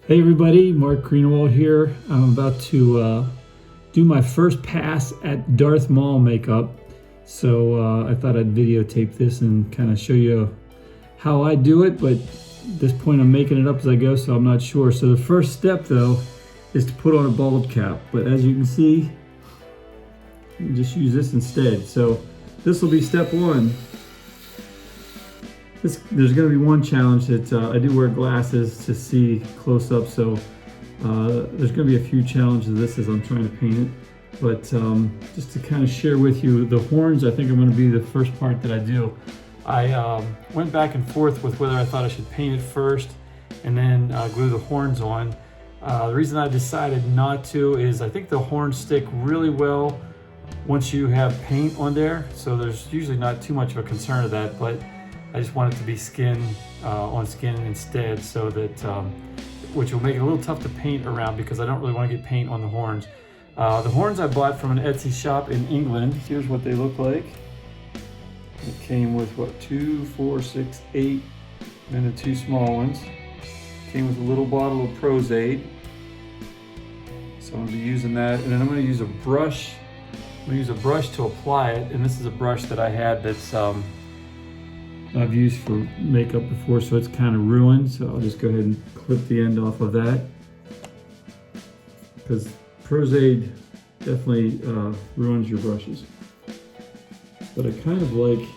Hey everybody, Mark Greenawalt here. I'm about to do my first pass at Darth Maul Makeup. So I thought I'd videotape this and kind of show you how I do it, but at this point I'm making it up as I go, so I'm not sure. So the first step though is to put on a bald cap, but as you can see, you just use this instead. So this will be step one. There's going to be one challenge that I do wear glasses to see close up, so there's going to be a few challenges of this as I'm trying to paint it. But just to kind of share with you, the horns I think are going to be the first part that I do. I went back and forth with whether I thought I should paint it first and then glue the horns on. The reason I decided not to is I think the horns stick really well once you have paint on there, so there's usually not too much of a concern of that, but I just want it to be skin on skin instead, so that which will make it a little tough to paint around because I don't really want to get paint on the horns. The horns I bought from an Etsy shop in England. Here's what they look like. It came with what, 2, 4, 6, 8, and the 2 small ones. Came with a little bottle of prosthetic. So I'm going to be using that, and then I'm going to use a brush. I'm going to use a brush to apply it, and this is a brush that I had that's I've used for makeup before, so it's kind of ruined, so I'll just go ahead and clip the end off of that, because prosthetic definitely ruins your brushes. But I kind of like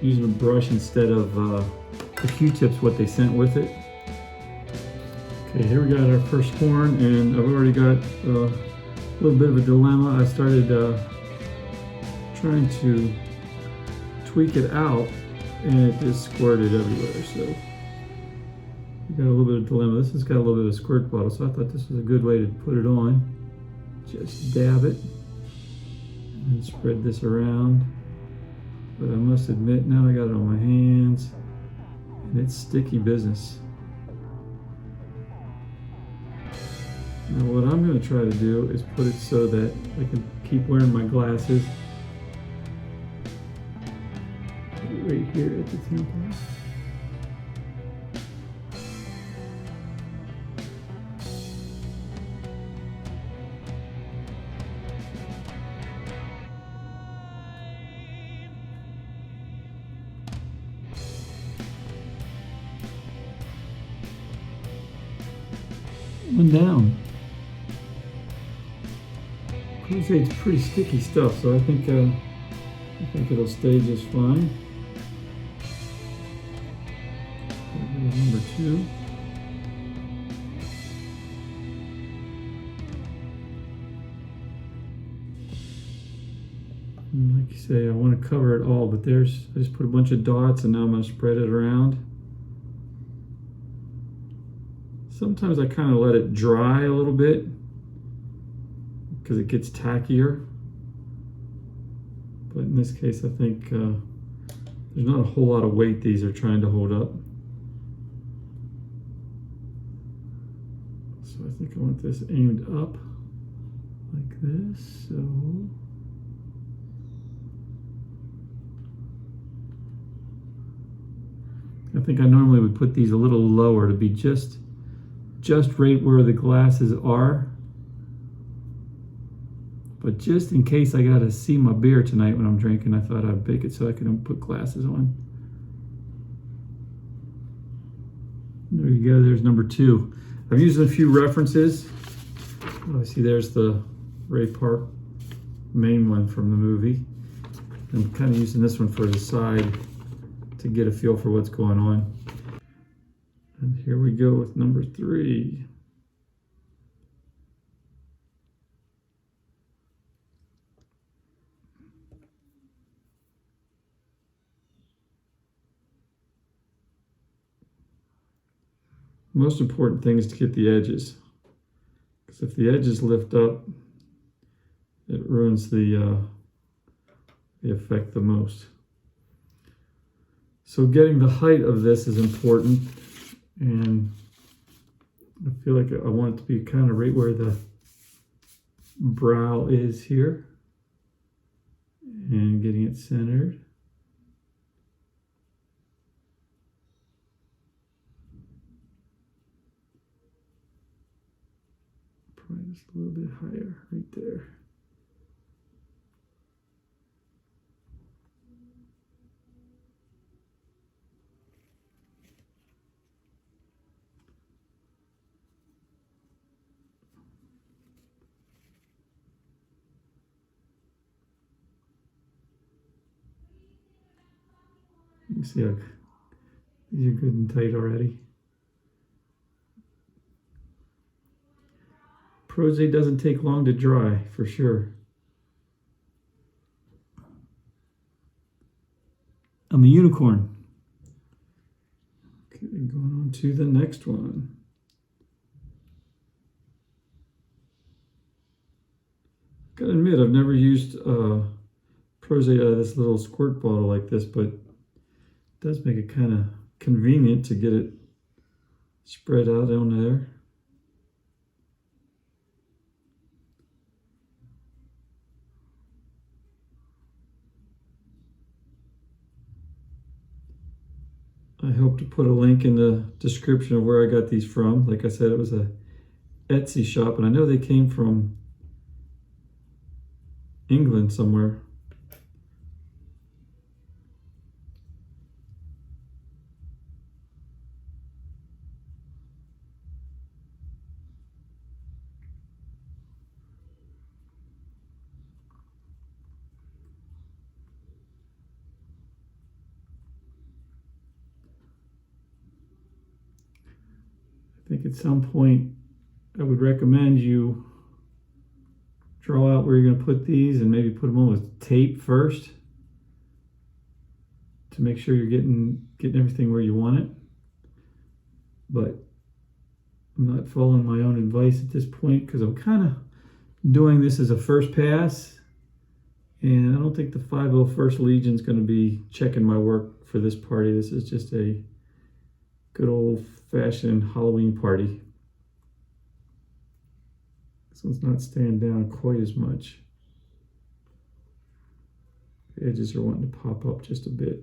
using a brush instead of the Q-tips, what they sent with it. Okay, here we got our first horn, and I've already got a little bit of a dilemma. I started trying to tweak it out, and it just squirted everywhere, so you got a little bit of dilemma. This has got a little bit of a squirt bottle, so I thought this was a good way to put it on. Just dab it and spread this around, but I must admit now I got it on my hands and it's sticky business. Now what I'm going to try to do is put it so that I can keep wearing my glasses right here at the temple. One down. It's pretty sticky stuff, so I think it'll stay just fine. Number 2. And like you say, I want to cover it all, but I just put a bunch of dots, and now I'm going to spread it around. Sometimes I kind of let it dry a little bit because it gets tackier. But in this case, I think there's not a whole lot of weight these are trying to hold up. So I think I want this aimed up like this. So I think I normally would put these a little lower to be just right where the glasses are. But just in case I gotta see my beer tonight when I'm drinking, I thought I'd bake it so I can put glasses on. There you go, there's number 2. I've used a few references. Obviously there's the Ray Park main one from the movie. I'm kind of using this one for the side to get a feel for what's going on. And here we go with number 3. Most important thing is to get the edges, because if the edges lift up, it ruins the effect the most. So getting the height of this is important, and I feel like I want it to be kind of right where the brow is here, and getting it centered. Probably just a little bit higher right there. You can see how these are good and tight already. Prose doesn't take long to dry, for sure. I'm a unicorn. Okay, going on to the next one. Gotta admit, I've never used Prose out of this little squirt bottle like this, but it does make it kind of convenient to get it spread out on there. I hope to put a link in the description of where I got these from. Like I said, it was a Etsy shop, and I know they came from England somewhere. I think at some point I would recommend you draw out where you're going to put these and maybe put them on with tape first to make sure you're getting everything where you want it. But I'm not following my own advice at this point because I'm kind of doing this as a first pass, and I don't think the 501st Legion is going to be checking my work for this party. This is just a good old-fashioned Halloween party. This one's not staying down quite as much. The edges are wanting to pop up just a bit.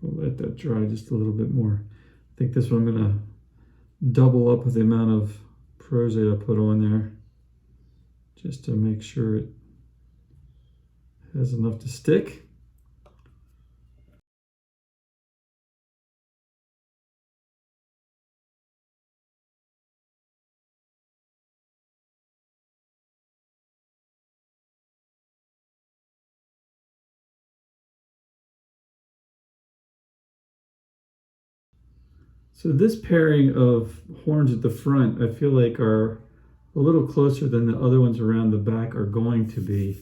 We'll let that dry just a little bit more. I think this one I'm going to double up with the amount of Prose I put on there, just to make sure it has enough to stick. So this pairing of horns at the front, I feel like are a little closer than the other ones around the back are going to be.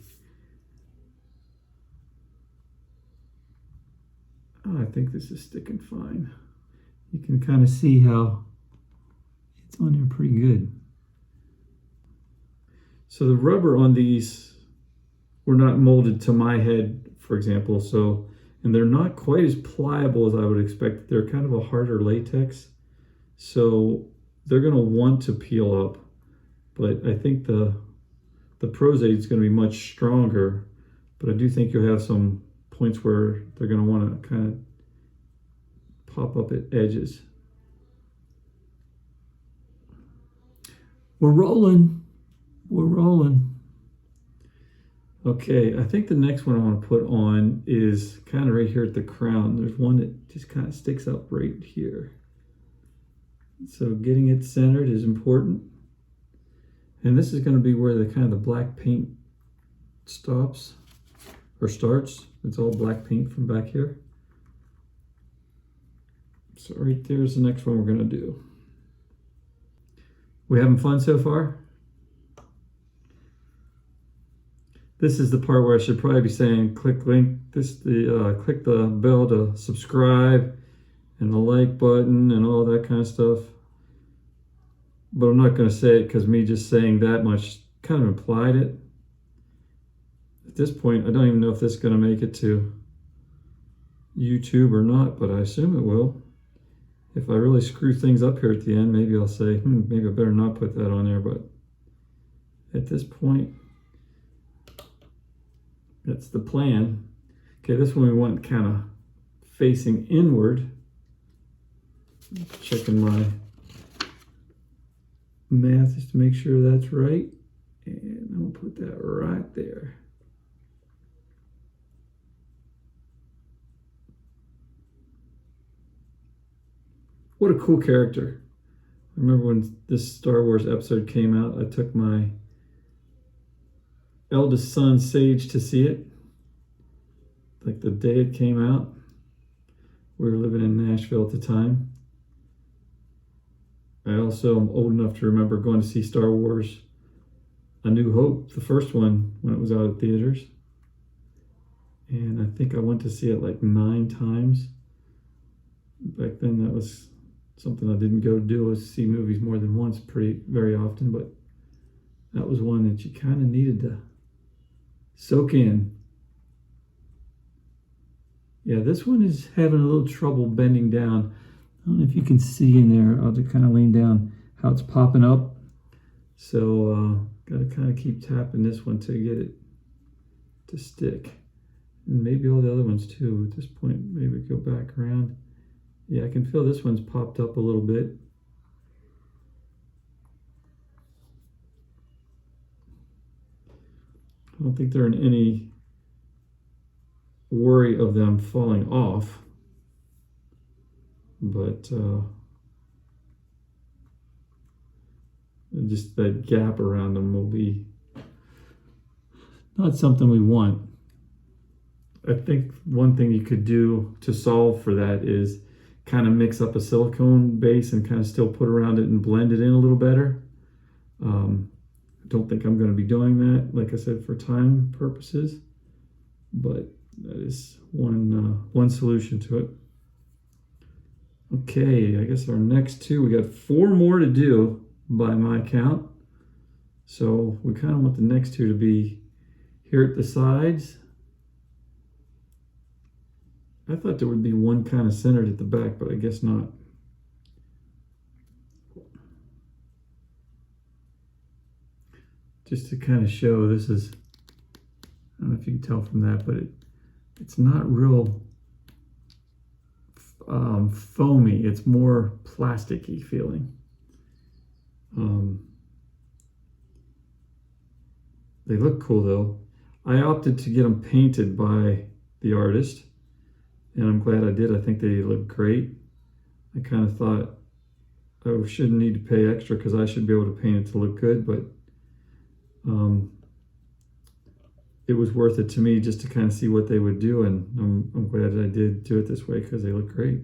Oh, I think this is sticking fine. You can kind of see how it's on there pretty good. So the rubber on these were not molded to my head, for example, and they're not quite as pliable as I would expect. They're kind of a harder latex, so they're going to want to peel up. But I think the Prose is going to be much stronger, but I do think you'll have some points where they're going to want to kind of pop up at edges. We're rolling. We're rolling. Okay, I think the next one I want to put on is kind of right here at the crown. There's one that just kind of sticks up right here. So getting it centered is important. And this is going to be where the kind of the black paint stops or starts. It's all black paint from back here. So right there's the next one we're going to do. We having fun so far? This is the part where I should probably be saying click link, click the bell to subscribe and the like button and all that kind of stuff. But I'm not going to say it because me just saying that much kind of implied it. At this point, I don't even know if this is going to make it to YouTube or not, but I assume it will. If I really screw things up here at the end, maybe I'll say, maybe I better not put that on there, but at this point, that's the plan. Okay, this one we want kind of facing inward. Checking my math just to make sure that's right. And I'm gonna put that right there. What a cool character. I remember when this Star Wars episode came out, I took my eldest son, Sage, to see it. Like the day it came out. We were living in Nashville at the time. I also am old enough to remember going to see Star Wars A New Hope, the first one, when it was out at theaters. And I think I went to see it like 9 times. Back then that was something I didn't go do, was see movies more than once very often, but that was one that you kind of needed to soak in. Yeah, this one is having a little trouble bending down. I don't know if you can see in there. I'll just kind of lean down how it's popping up. So got to kind of keep tapping this one to get it to stick. And maybe all the other ones too. At this point, maybe go back around. Yeah, I can feel this one's popped up a little bit. I don't think they're in any worry of them falling off, but just that gap around them will be not something we want. I think one thing you could do to solve for that is kind of mix up a silicone base and kind of still put around it and blend it in a little better. I don't think I'm going to be doing that, like I said, for time purposes, but that is one solution to it. Okay, I guess our next two, we got 4 more to do by my count. So we kind of want the next two to be here at the sides. I thought there would be one kind of centered at the back, but I guess not. Just to kind of show, this is, I don't know if you can tell from that, but it's not real foamy. It's more plasticky feeling. They look cool though. I opted to get them painted by the artist, and I'm glad I did. I think they look great. I kind of thought I shouldn't need to pay extra because I should be able to paint it to look good, but it was worth it to me just to kind of see what they would do, and I'm glad that I did do it this way because they look great.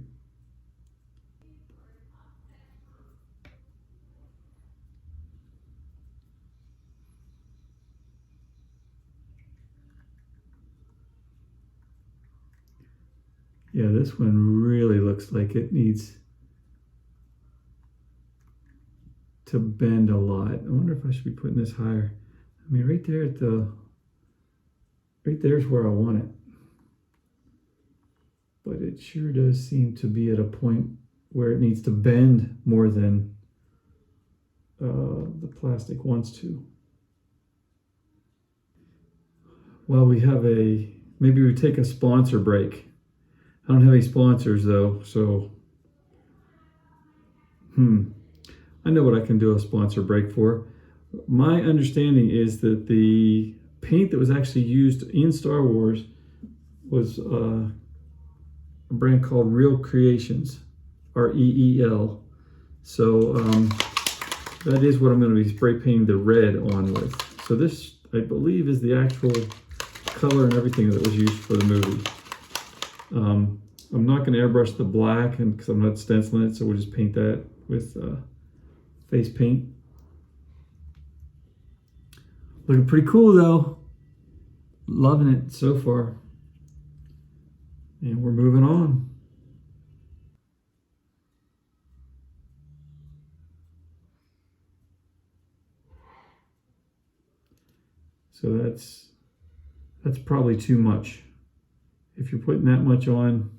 Yeah, this one really looks like it needs to bend a lot. I wonder if I should be putting this higher. I mean, right there at right there's where I want it. But it sure does seem to be at a point where it needs to bend more than the plastic wants to. Well, we have maybe we take a sponsor break. I don't have any sponsors though, so I know what I can do a sponsor break for. My understanding is that the paint that was actually used in Star Wars was a brand called Real Creations, REEL. So that is what I'm going to be spray painting the red on with. So this, I believe, is the actual color and everything that was used for the movie. I'm not going to airbrush the black because I'm not stenciling it, so we'll just paint that with face paint. Looking pretty cool though. Loving it so far. And we're moving on. So that's probably too much. If you're putting that much on,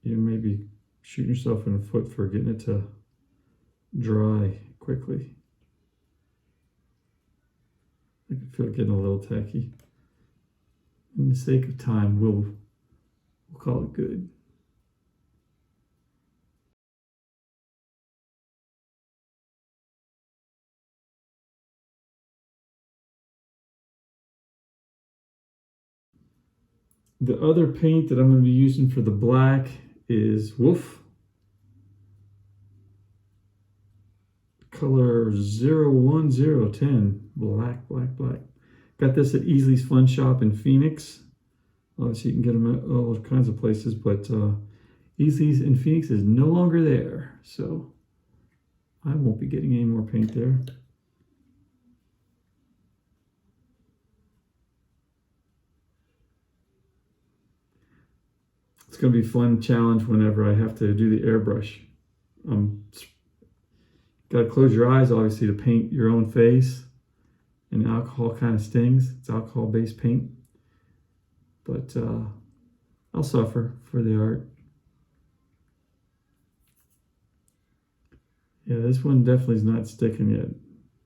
you may be shooting yourself in the foot for getting it to dry quickly. I can feel it getting a little tacky. in the sake of time, we'll call it good. The other paint that I'm going to be using for the black is Wolf. Color 010010. Black. Got this at Easley's Fun Shop in Phoenix. Obviously, you can get them at all kinds of places, but Easley's in Phoenix is no longer there. So I won't be getting any more paint there. It's going to be a fun challenge whenever I have to do the airbrush. Got to close your eyes, obviously, to paint your own face. And alcohol kind of stings. It's alcohol-based paint. But I'll suffer for the art. Yeah, this one definitely is not sticking yet.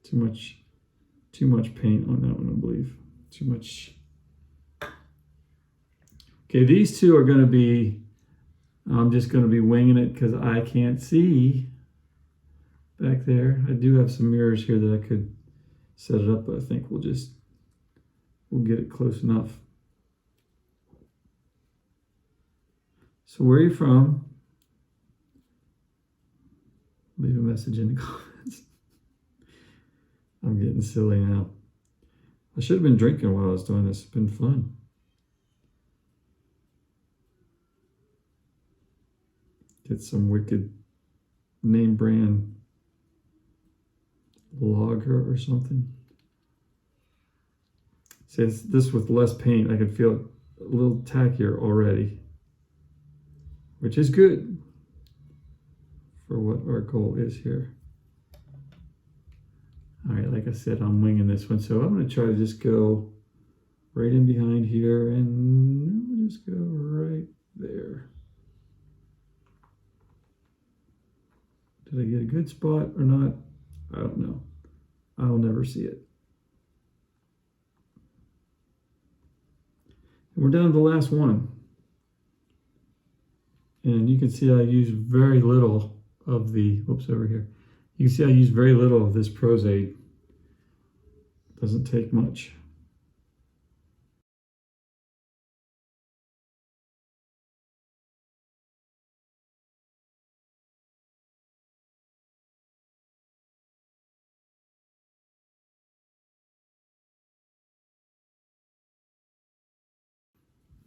Too much paint on that one, I believe. Too much. Okay, these two are going to be, I'm just going to be winging it because I can't see back there. I do have some mirrors here that I could set it up, but I think we'll get it close enough. So where are you from? Leave a message in the comments. I'm getting silly now. I should have been drinking while I was doing this. It's been fun. Get some wicked name brand lager or something. See, this with less paint, I can feel it a little tackier already, which is good for what our goal is here. All right, like I said, I'm winging this one, so I'm going to try to just go right in behind here, and we'll just go right there. Did I get a good spot or not? I don't know. I'll never see it. And we're down to the last one. And you can see I use very little of the, whoops, over here. You can see I use very little of this Prosade. Doesn't take much.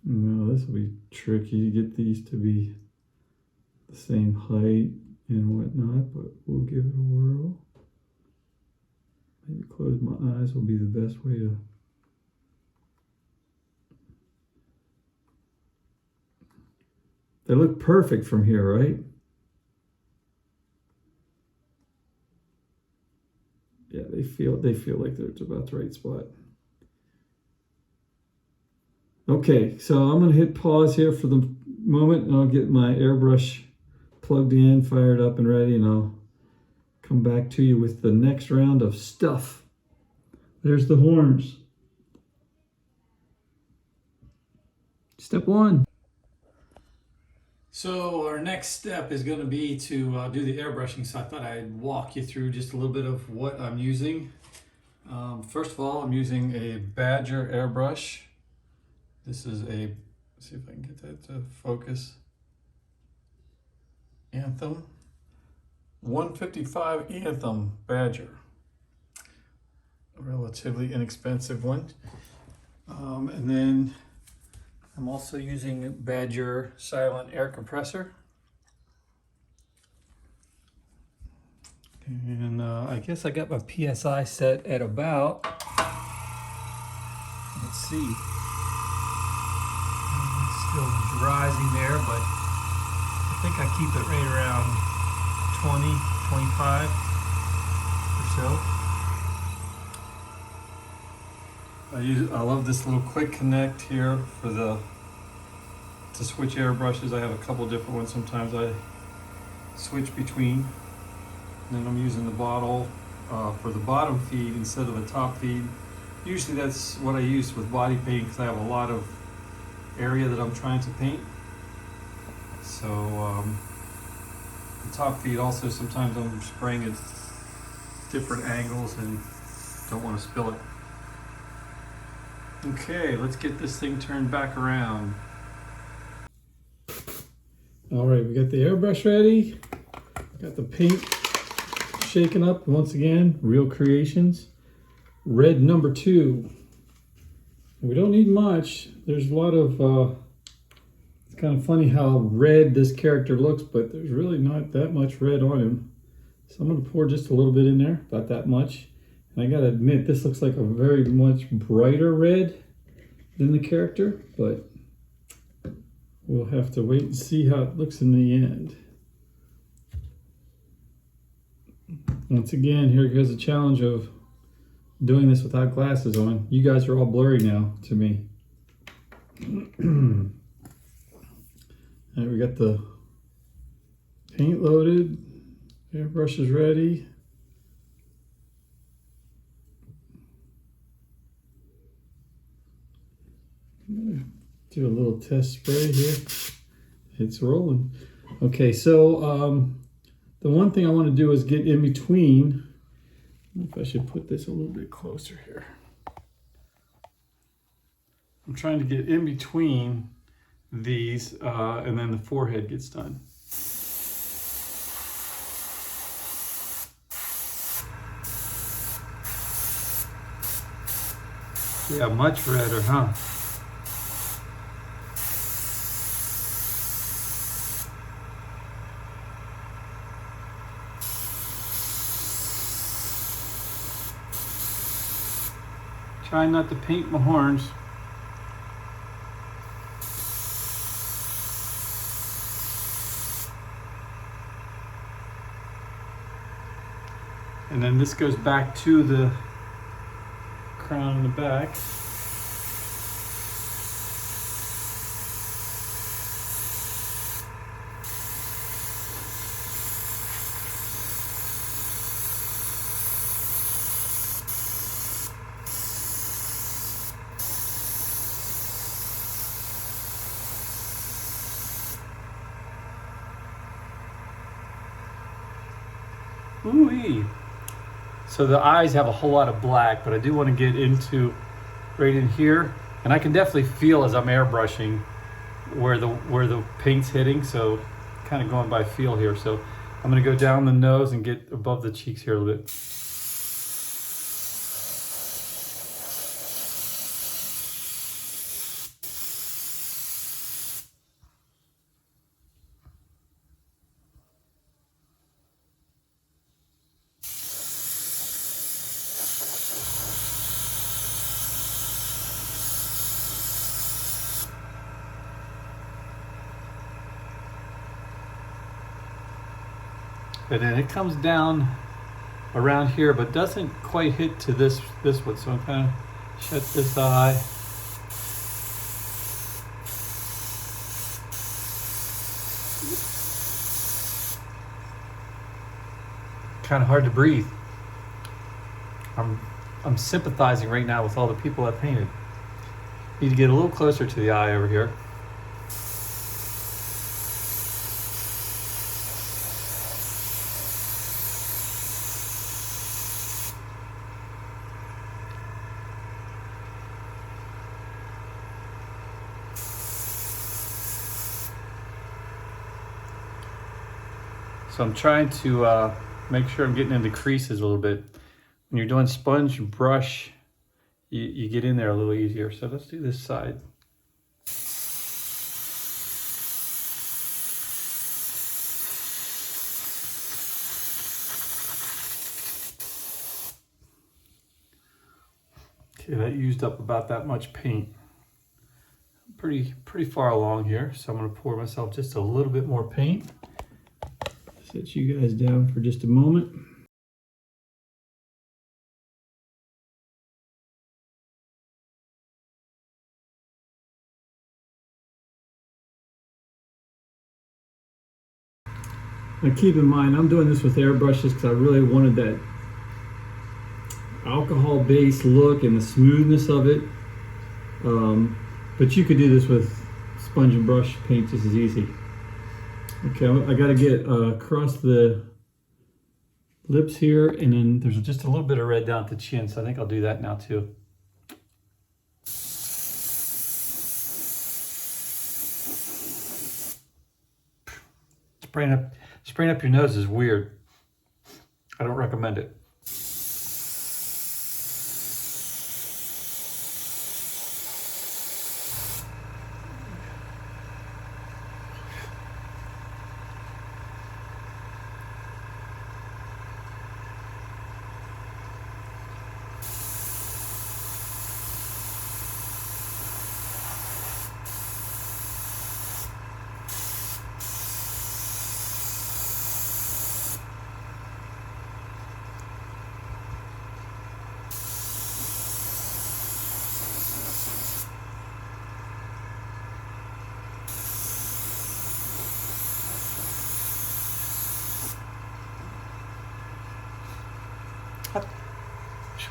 Now this will be tricky to get these to be the same height and whatnot, but we'll give it a whirl. Maybe close my eyes will be the best way to. They look perfect from here, right? Yeah, they feel like they're about the right spot. Okay, so I'm going to hit pause here for the moment, and I'll get my airbrush plugged in, fired up and ready, and I'll come back to you with the next round of stuff. There's the horns. Step one. So our next step is going to be to do the airbrushing, so I thought I'd walk you through just a little bit of what I'm using. First of all, I'm using a Badger airbrush. This is a, let's see if I can get that to focus. Anthem. 155 Anthem Badger. A relatively inexpensive one. And then I'm also using Badger Silent Air Compressor. And I guess I got my PSI set at about, let's see. Still rising there, but I think I keep it right around 20, 25 or so. I love this little quick connect here for to switch airbrushes. I have a couple different ones. Sometimes I switch between. And then I'm using the bottle for the bottom feed instead of the top feed. Usually that's what I use with body paint because I have a lot of area that I'm trying to paint. So the top feet also, sometimes I'm spraying at different angles and don't want to spill it. Okay, let's get this thing turned back around. All right, we got the airbrush ready. Got the paint shaken up once again, Real Creations. Red number 2. We don't need much. There's a lot of, it's kind of funny how red this character looks, but there's really not that much red on him. So I'm gonna pour just a little bit in there, about that much. And I gotta admit, this looks like a very much brighter red than the character, but we'll have to wait and see how it looks in the end. Once again, here goes the challenge of doing this without glasses on. You guys are all blurry now to me. And we got the paint loaded, airbrush is ready. Do a little test spray here. It's rolling. Okay, so the one thing I want to do is get in between. I don't know if I should put this a little bit closer here. I'm trying to get in between these and then the forehead gets done. Yeah, much redder, huh? Trying not to paint my horns. And then this goes back to the crown in the back. Ooh-wee. So the eyes have a whole lot of black, but I do want to get into right in here, and I can definitely feel as I'm airbrushing where the paint's hitting, so kind of going by feel here. So I'm going to go down the nose and get above the cheeks here a little bit. And then it comes down around here, but doesn't quite hit to this one. So I'm kind of shut this eye. Kind of hard to breathe. I'm sympathizing right now with all the people I painted. Need to get a little closer to the eye over here. So I'm trying to make sure I'm getting into creases a little bit. When you're doing sponge brush, you get in there a little easier. So let's do this side. Okay, that used up about that much paint. Pretty far along here, so I'm going to pour myself just a little bit more paint. Set you guys down for just a moment. Now keep in mind, I'm doing this with airbrushes because I really wanted that alcohol-based look and the smoothness of it. But you could do this with sponge and brush paint just as easy. Okay, I got to get across the lips here, and then there's just a little bit of red down at the chin, so I think I'll do that now too. Spraying up your nose is weird. I don't recommend it.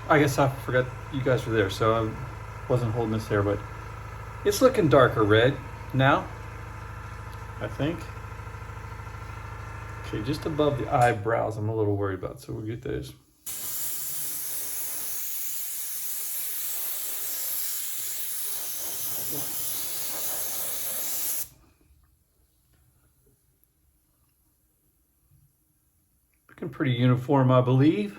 I guess I forgot you guys were there, so I wasn't holding this there, but it's looking darker red now, I think. Okay, just above the eyebrows I'm a little worried about, so we'll get those. Looking pretty uniform, I believe.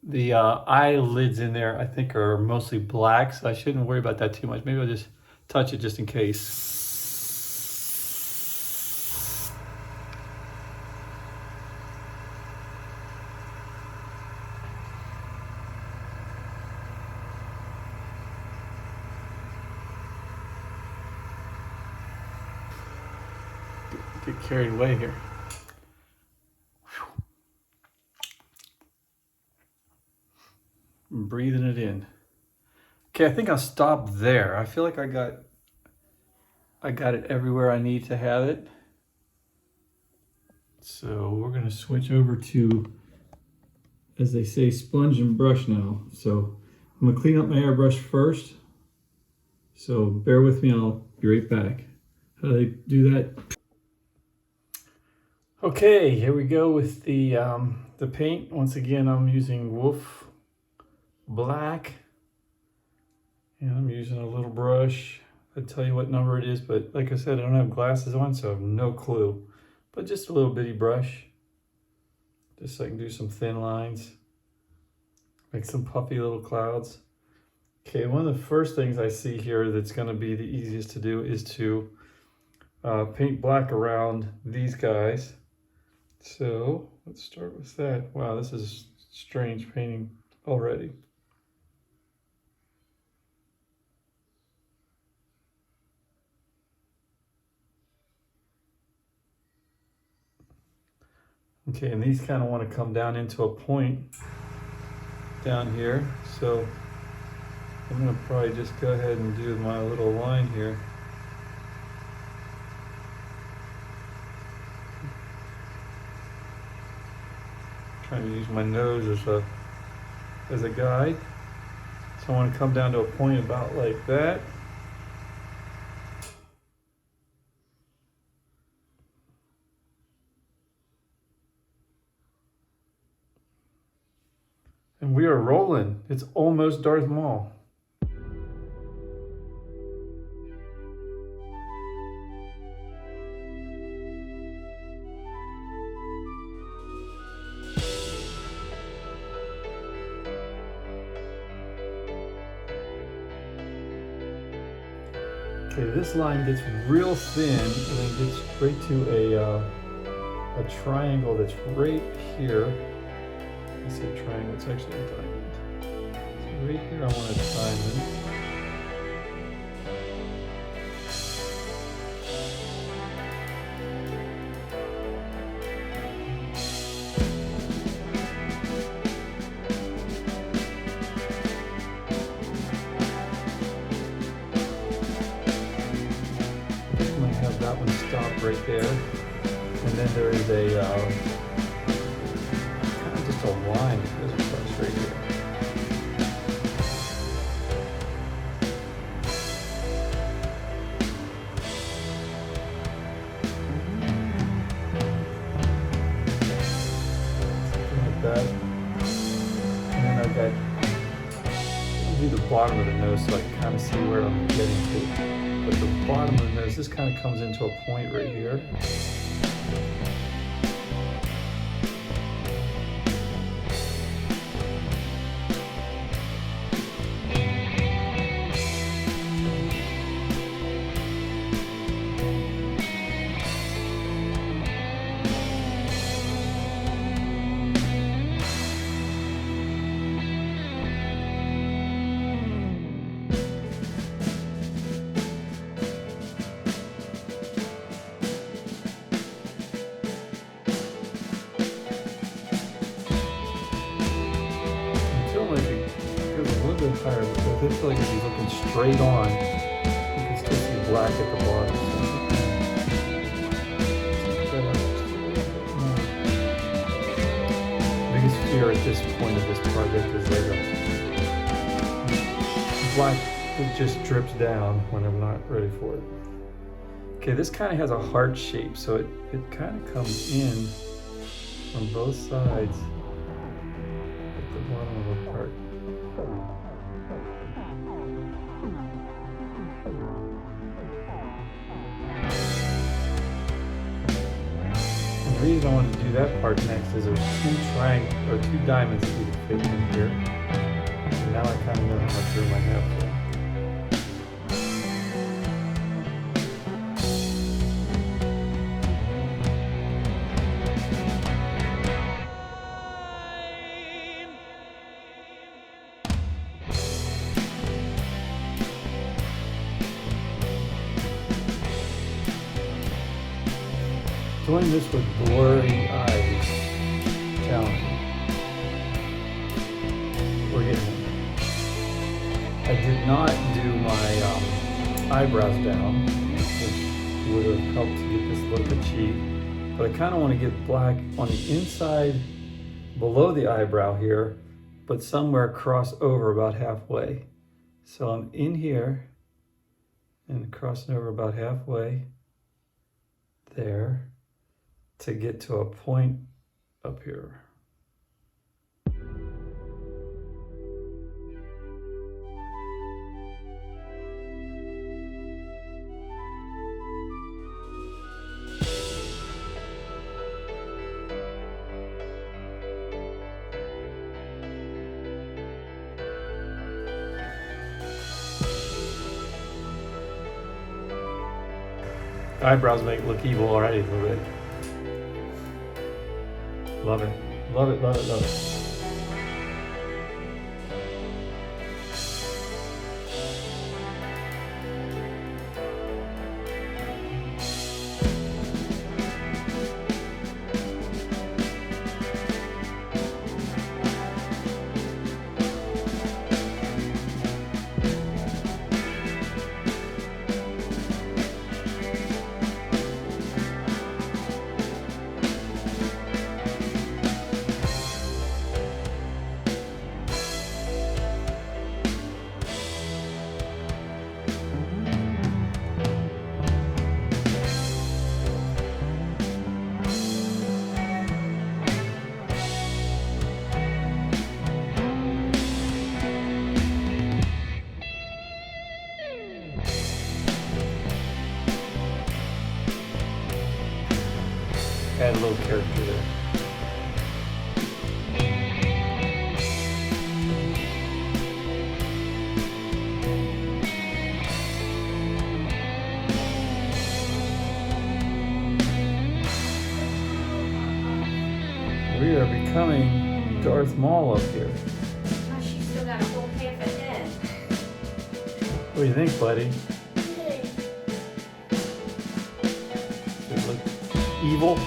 The eyelids in there, I think, are mostly black, so I shouldn't worry about that too much. Maybe I'll just touch it just in case. Get carried away here. I'm breathing it in. Okay, I think I'll stop there. I feel like I got it everywhere I need to have it. So we're gonna switch over to, as they say, sponge and brush now. So I'm gonna clean up my airbrush first. So bear with me, I'll be right back. How do they do that? Okay, here we go with the paint. Once again, I'm using Wolf Black, and I'm using a little brush. I'd tell you what number it is, but like I said, I don't have glasses on, so I have no clue. But just a little bitty brush, just so I can do some thin lines, make some puffy little clouds. Okay, one of the first things I see here that's going to be the easiest to do is to paint black around these guys. So let's start with that. Wow, this is strange painting already. Okay, and these kind of want to come down into a point down here. So I'm going to probably just go ahead and do my little line here. Trying to use my nose as a guide. So I want to come down to a point about like that. And we are rolling. It's almost Darth Maul. Okay, this line gets real thin and then gets straight to a triangle that's right here. I say triangle, it's actually a diamond. So right here I want a diamond. I'm going to have that one stop right there. And then there is a a line that goes across right here. Okay. I'll do the bottom of the nose so I can kind of see where I'm getting to. But the bottom of the nose, this kind of comes into a point right here. Higher, but I feel like if he's looking straight on, you can still see black at the bottom. The biggest fear at this point of this project is that black just drips down when I'm not ready for it. Okay, this kind of has a heart shape, so it kind of comes in on both sides at the bottom of the heart. The reason I want to do that part next is there's two diamonds that need to fit in here. And now I kind of know how much room I have for them. Doing this with blurry eyes, challenging. We're getting it. I did not do my eyebrows down, which would have helped to get this look achieved. But I kind of want to get black on the inside below the eyebrow here, but somewhere cross over about halfway. So I'm in here and crossing over about halfway there, to get to a point up here. Eyebrows make it look evil already a little bit. Love it, love it, love it, love it. Add a little character there. We are becoming Darth Maul up here. Oh, she's still got a whole half a head. What do you think, buddy? Does it look evil?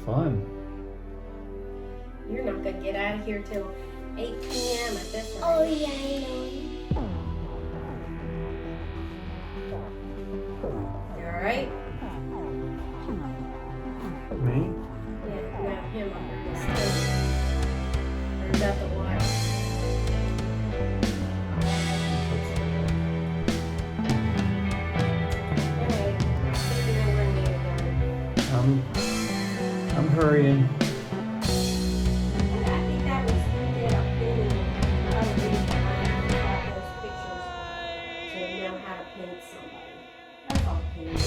Fun. You're not gonna get out of here till 8 p.m. at this rate. Oh yeah, I know. You alright? I'm hurrying. I think that was did up in other video about those pictures to know how to paint somebody. That's all painting.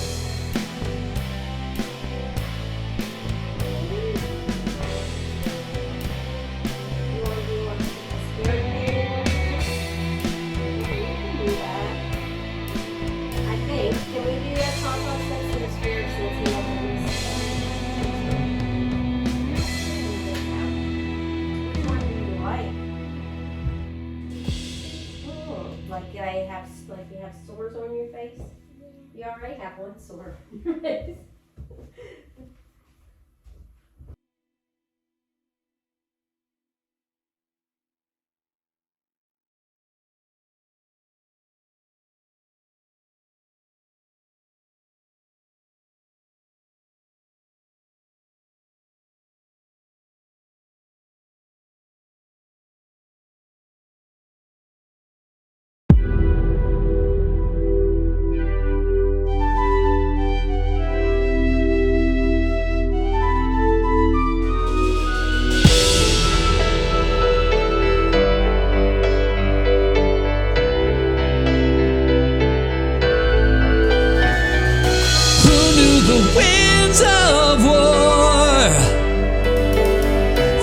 You want to do a spirit painting? You can do that. I think. Can we do that? Talk about sense of spirit since he has like you have sores on your face? You already have one sore on your face.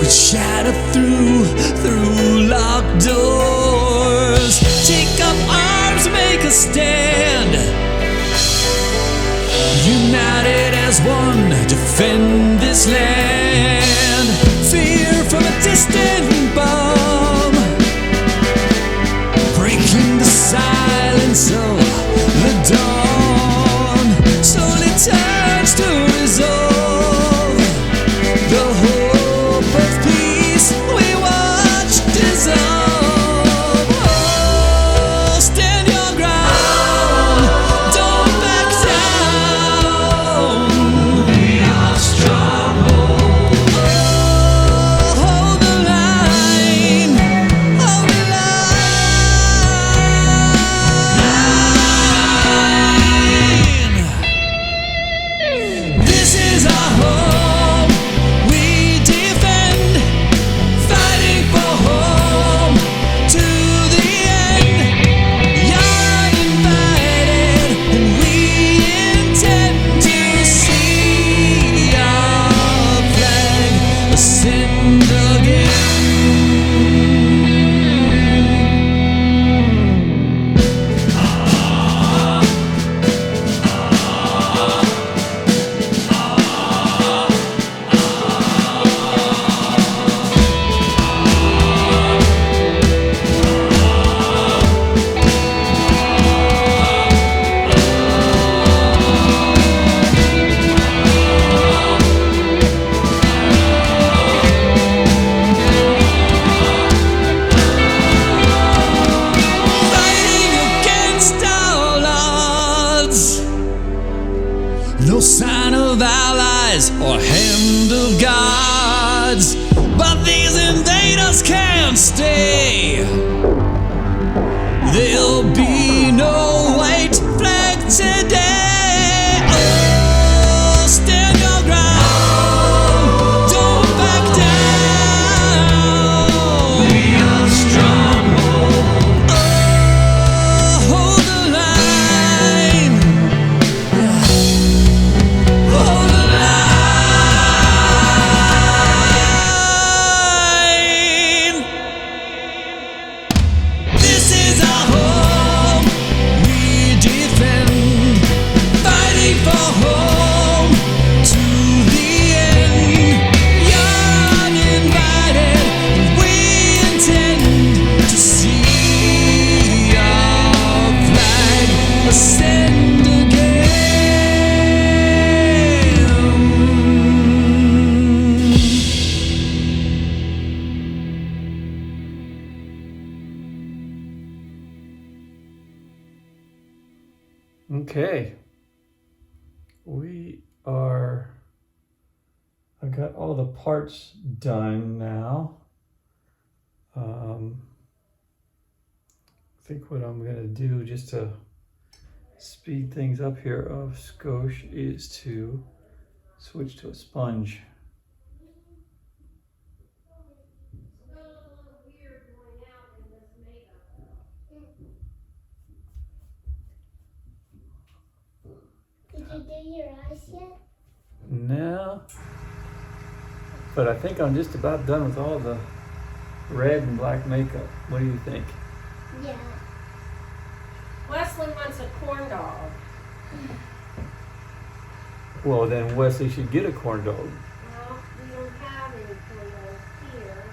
Shatter through locked doors. Take up arms, make a stand. United as one, defend this land. Fear from a distant bomb, breaking the silence of the dawn. Slowly turns to resolve. The hope of peace we watch dissolve. Oh, stand your ground, don't back down. We are strong. Oh, hold the line, hold the line. This is our home. We defend, fighting for home to the end. You're uninvited, and we intend to see our flag ascend again. Fighting against all odds. No sign of allies or hand of gods. But these invaders can't stay. There'll be no white flag today. Oh, stand your ground, don't back down. We are strong. Oh, hold the line, hold the line. This is our home. We defend, fighting for home to the end. You're uninvited, and we intend to see our flag ascend again. Okay. I got all the parts done now. I think what I'm gonna do just to speed things up here of skosh is to switch to a sponge. Did you do your eyes yet? No, but I think I'm just about done with all the red and black makeup. What do you think? Yeah. Wesley wants a corn dog. Well, then Wesley should get a corn dog. Well, we don't have any corn dogs here.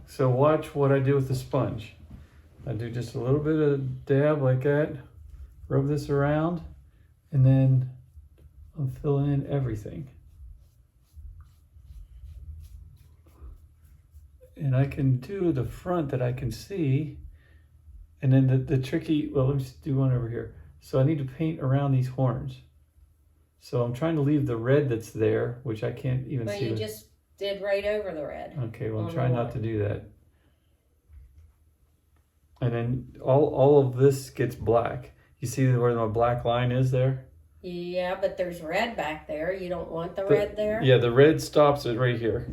So watch what I do with the sponge. I do just a little bit of dab like that, rub this around, and then I'm filling in everything. And I can do the front that I can see, and then the tricky, well, let me just do one over here. So I need to paint around these horns. So I'm trying to leave the red that's there, which I can't even But see. you just did right over the red. Okay, well, I'm on trying the not to do that. And then all of this gets black. You see where my black line is there? Yeah, but there's red back there. You don't want the red there? Yeah, the red stops it right here.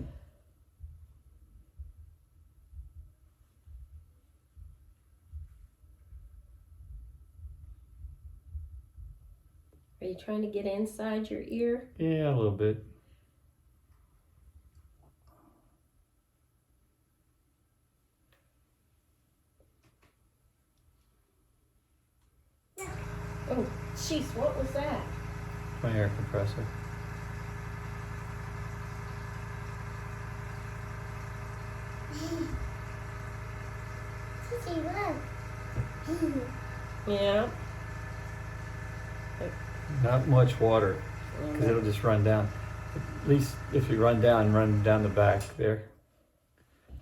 Are you trying to get inside your ear? Yeah, a little bit. Oh, jeez, what was that? My air compressor. Sissy, look. Yeah. Not much water, because it'll just run down. At least if you run down the back there.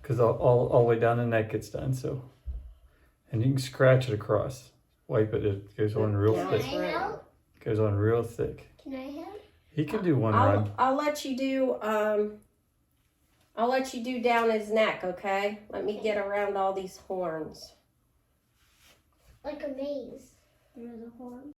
Because all the way down the neck gets done, so. And you can scratch it across. Wipe it, it goes on real Yeah. thick. Can I help? Goes on real thick. Can I help? He can do one run. I'll let you do down his neck, okay? Let me get around all these horns. Like a maze. There's a horn.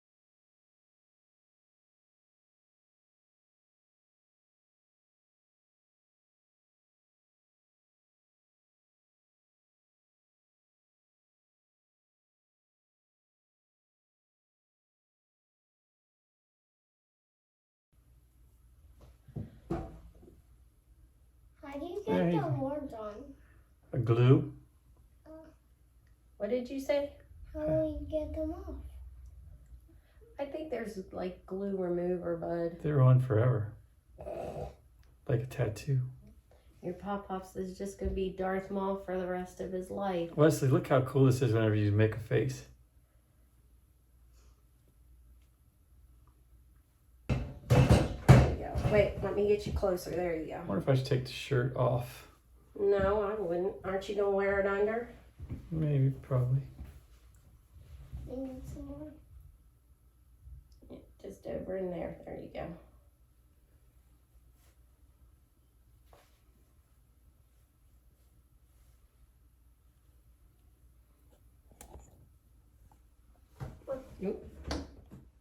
How do you There get you the go. horns on? A glue. What did you say? How do you get them off? I think there's like glue remover, bud. They're on forever. Like a tattoo. Your Pop-Pops is just gonna be Darth Maul for the rest of his life. Wesley, look how cool this is whenever you make a face. There you go. Wait, let me get you closer. There you I go. wonder if I should take the shirt off. No, I wouldn't. Aren't you gonna wear it under? Maybe, probably. You need some more? Yeah, just over in there. There you go. Nope.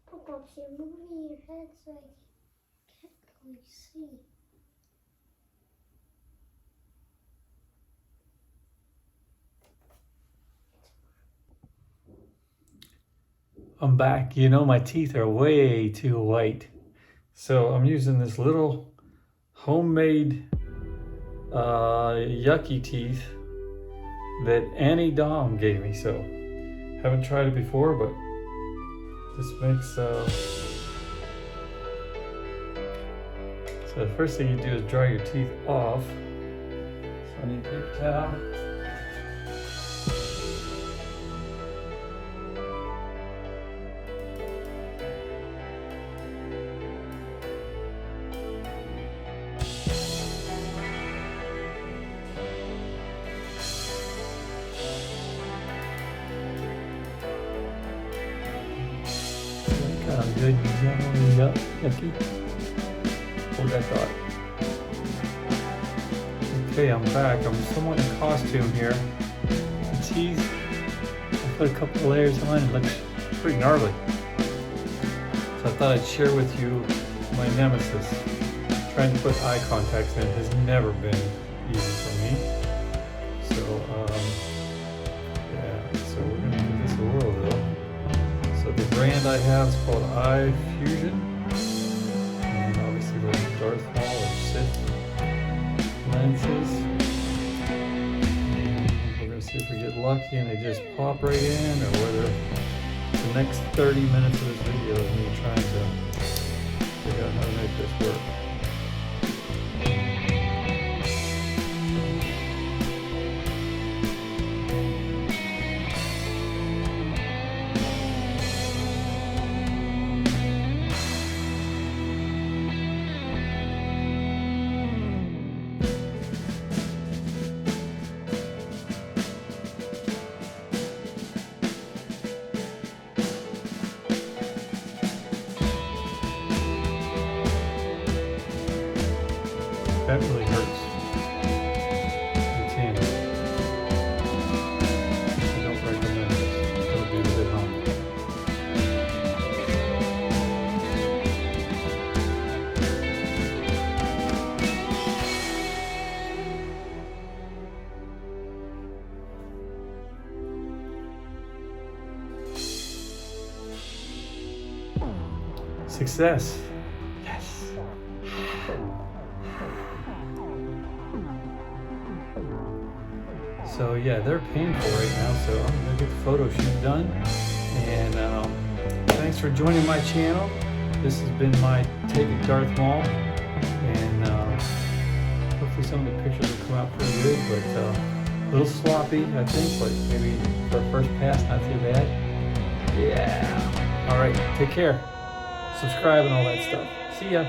Pop-Pops, you're moving your head so I can't really see. I'm back. You know, my teeth are way too white. So I'm using this little homemade yucky teeth that Annie Dom gave me. So haven't tried it before, but this makes so the first thing you do is dry your teeth off. So I need a paper towel. good? Yucky. Hold that thought. Okay, I'm back. I'm somewhat in costume here. Geez, I put a couple of layers on. It looks pretty gnarly. So I thought I'd share with you my nemesis. Trying to put eye contacts in has never been easy for me. So, yeah, so we're going to give this a whirl though. So the brand I have is called Eye Fusion. And obviously the Darth Maul or Sith lenses. And we're going to see if we get lucky and they just pop right in, or whether the next 30 minutes of this video is me trying to figure out how to make this work. That really hurts. It's in. I don't recommend this. It'll do the bit home. Success. Yes. So yeah, they're painful right now, so I'm gonna get the photo shoot done. And thanks for joining my channel. This has been my take at Darth Maul, and hopefully some of the pictures will come out pretty good, but a little sloppy, I think, but maybe for a first pass, not too bad. Yeah. All right, take care. Subscribe and all that stuff. See ya.